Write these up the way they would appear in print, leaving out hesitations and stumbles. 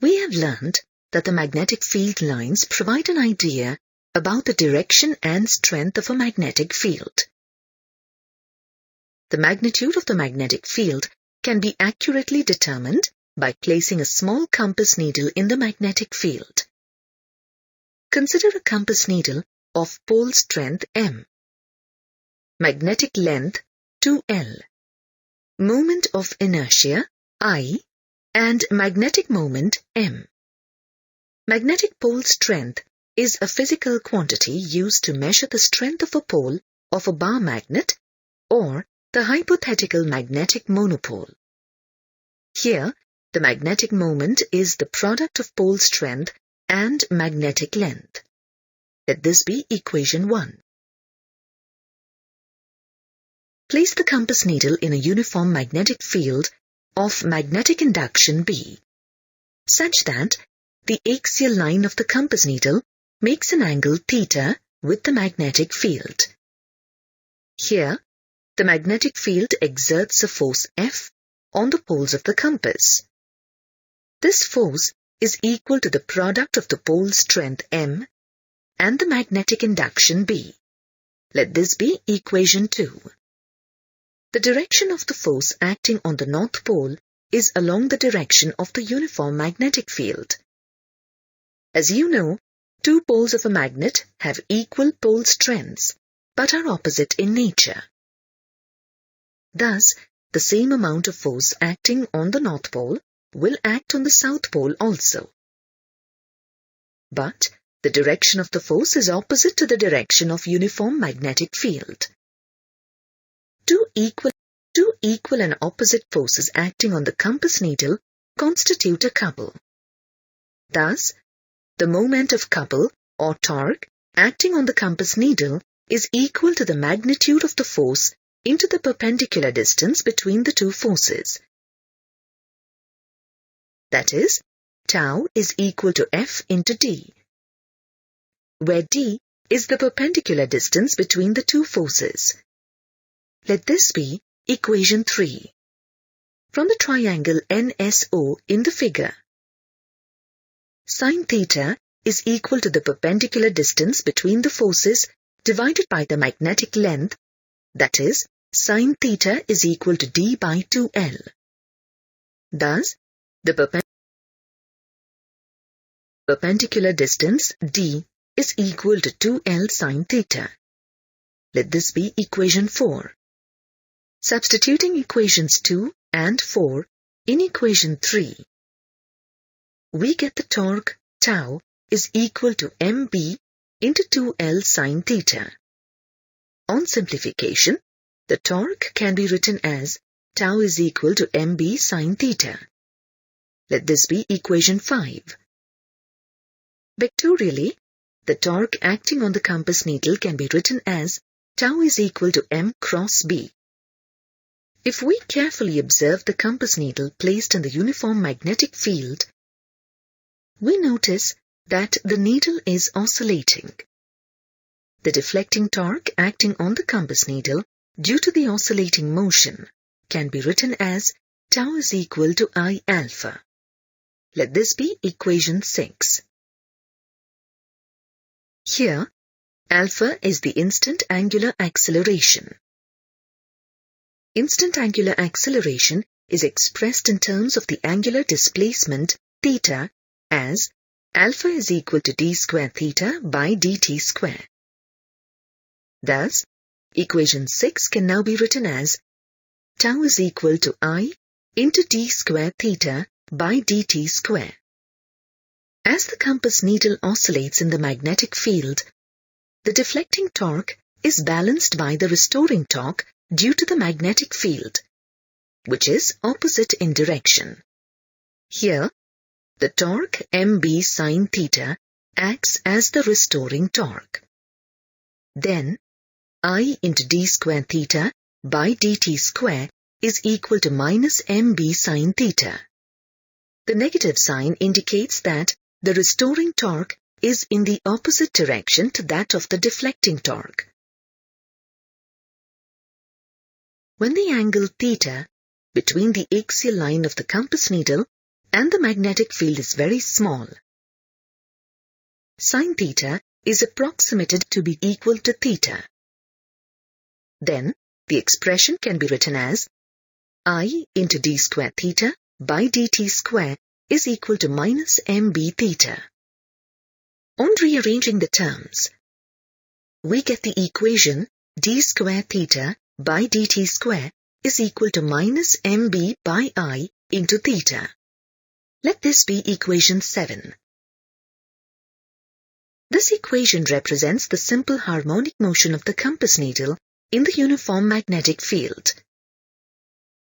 We have learned that the magnetic field lines provide an idea about the direction and strength of a magnetic field. The magnitude of the magnetic field can be accurately determined by placing a small compass needle in the magnetic field. Consider a compass needle of pole strength M, magnetic length 2L, moment of inertia I, and magnetic moment M. Magnetic pole strength is a physical quantity used to measure the strength of a pole of a bar magnet or the hypothetical magnetic monopole. Here, the magnetic moment is the product of pole strength and magnetic length. Let this be equation 1. Place the compass needle in a uniform magnetic field of magnetic induction B, such that the axial line of the compass needle makes an angle theta with the magnetic field. Here, the magnetic field exerts a force F on the poles of the compass. This force is equal to the product of the pole strength M and the magnetic induction B. Let this be equation 2. The direction of the force acting on the north pole is along the direction of the uniform magnetic field. As you know, two poles of a magnet have equal pole strengths, but are opposite in nature. Thus, the same amount of force acting on the north pole will act on the south pole also. But the direction of the force is opposite to the direction of uniform magnetic field. Two equal and opposite forces acting on the compass needle constitute a couple. Thus, the moment of couple or torque acting on the compass needle is equal to the magnitude of the force into the perpendicular distance between the two forces. That is, tau is equal to F into D, where D is the perpendicular distance between the two forces. Let this be equation 3. From the triangle NSO in the figure, sin theta is equal to the perpendicular distance between the forces divided by the magnetic length, that is, sin theta is equal to D by 2L. Thus, the perpendicular distance D is equal to 2L sin theta. Let this be equation 4. Substituting equations 2 and 4 in equation 3, we get the torque tau is equal to mb into 2L sin theta. On simplification, the torque can be written as tau is equal to mb sin theta. Let this be equation 5. Vectorially, the torque acting on the compass needle can be written as tau is equal to m cross b. If we carefully observe the compass needle placed in the uniform magnetic field, we notice that the needle is oscillating. The deflecting torque acting on the compass needle due to the oscillating motion can be written as tau is equal to I alpha. Let this be equation 6. Here, alpha is the instant angular acceleration. Instant angular acceleration is expressed in terms of the angular displacement theta as alpha is equal to d square theta by dt square. Thus, equation 6 can now be written as tau is equal to I into d square theta by dt square. As the compass needle oscillates in the magnetic field, the deflecting torque is balanced by the restoring torque due to the magnetic field, which is opposite in direction. Here, the torque mb sin theta acts as the restoring torque. Then, I into d square theta by dt square is equal to minus mb sin theta. The negative sign indicates that the restoring torque is in the opposite direction to that of the deflecting torque. When the angle theta between the axial line of the compass needle and the magnetic field is very small. Sin theta is approximated to be equal to theta. Then, the expression can be written as I into d square theta by dt square is equal to minus mb theta. On rearranging the terms, we get the equation d square theta by dt square is equal to minus mb by I into theta. Let this be equation 7. This equation represents the simple harmonic motion of the compass needle in the uniform magnetic field.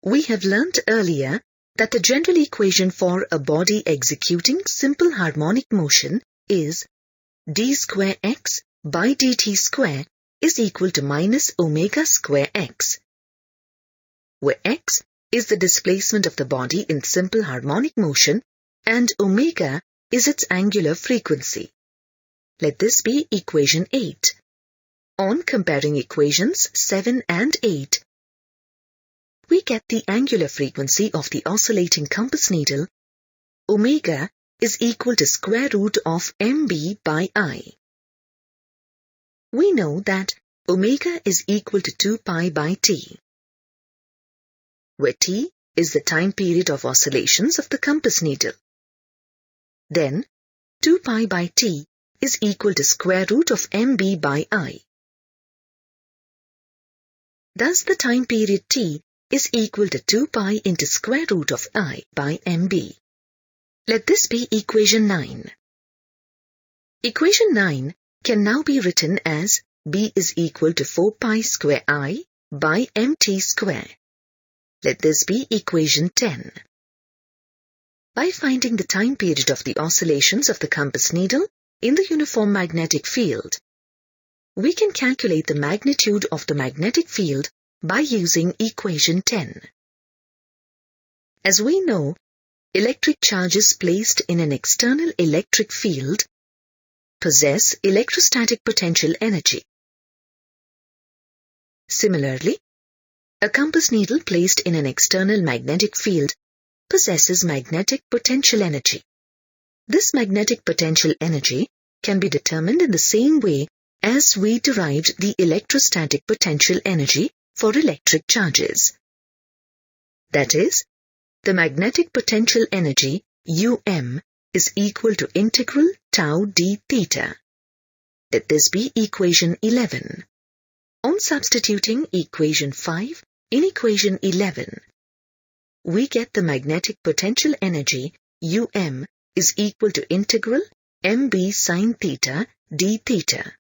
We have learnt earlier that the general equation for a body executing simple harmonic motion is d square x by dt square is equal to minus omega square x, where x is the displacement of the body in simple harmonic motion and omega is its angular frequency. Let this be equation 8. On comparing equations 7 and 8, we get the angular frequency of the oscillating compass needle, omega, is equal to square root of mb by I. We know that omega is equal to 2 pi by t, where t is the time period of oscillations of the compass needle. Then, 2 pi by t is equal to square root of mb by I. Thus, the time period t is equal to 2 pi into square root of I by mb. Let this be equation 9. Equation 9 can now be written as b is equal to 4 pi square I by mt square. Let this be equation 10. By finding the time period of the oscillations of the compass needle in the uniform magnetic field, we can calculate the magnitude of the magnetic field by using equation 10. As we know, electric charges placed in an external electric field possess electrostatic potential energy. Similarly, a compass needle placed in an external magnetic field possesses magnetic potential energy. This magnetic potential energy can be determined in the same way as we derived the electrostatic potential energy for electric charges. That is, the magnetic potential energy Um is equal to integral tau d theta. Let this be equation 11. On substituting equation 5 in equation 11, we get the magnetic potential energy is equal to integral mb sin theta d theta.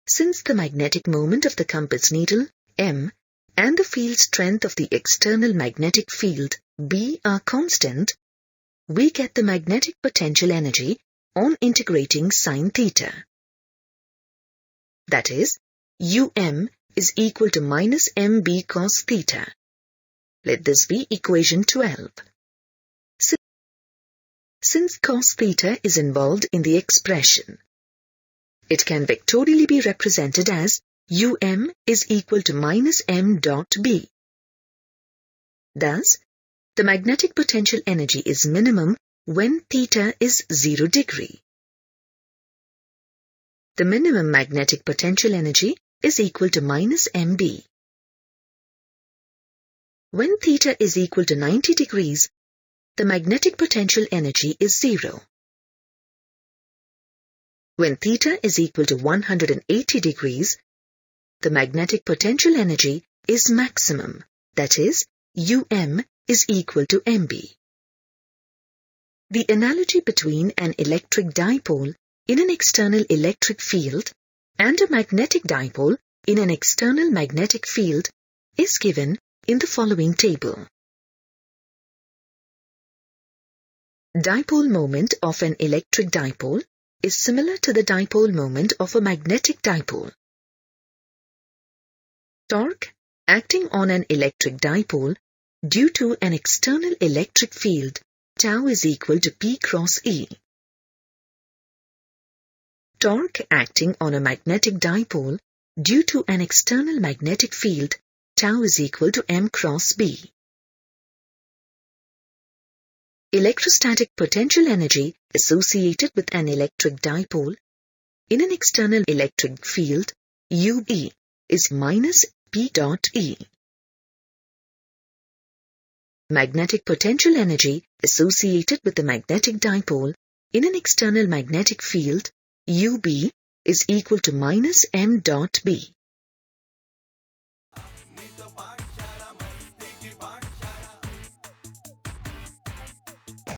Since the magnetic moment of the compass needle m and the field strength of the external magnetic field B are constant, we get the magnetic potential energy on integrating sin theta. That is, is equal to minus mb cos theta. Let this be equation 12. Since cos theta is involved in the expression, it can vectorially be represented as is equal to minus m dot b. Thus, the magnetic potential energy is minimum when theta is 0 degree. The minimum magnetic potential energy is equal to minus mb. When theta is equal to 90 degrees, the magnetic potential energy is 0. When theta is equal to 180 degrees, the magnetic potential energy is maximum, that is, is equal to mb. The analogy between an electric dipole in an external electric field and a magnetic dipole in an external magnetic field is given in the following table. Dipole moment of an electric dipole is similar to the dipole moment of a magnetic dipole. Torque acting on an electric dipole due to an external electric field tau is equal to P cross E. Torque acting on a magnetic dipole due to an external magnetic field tau is equal to M cross B. electrostatic potential energy associated with an electric dipole in an external electric field UB is minus P dot E. Magnetic potential energy associated with the magnetic dipole in an external magnetic field UB is equal to minus M dot B.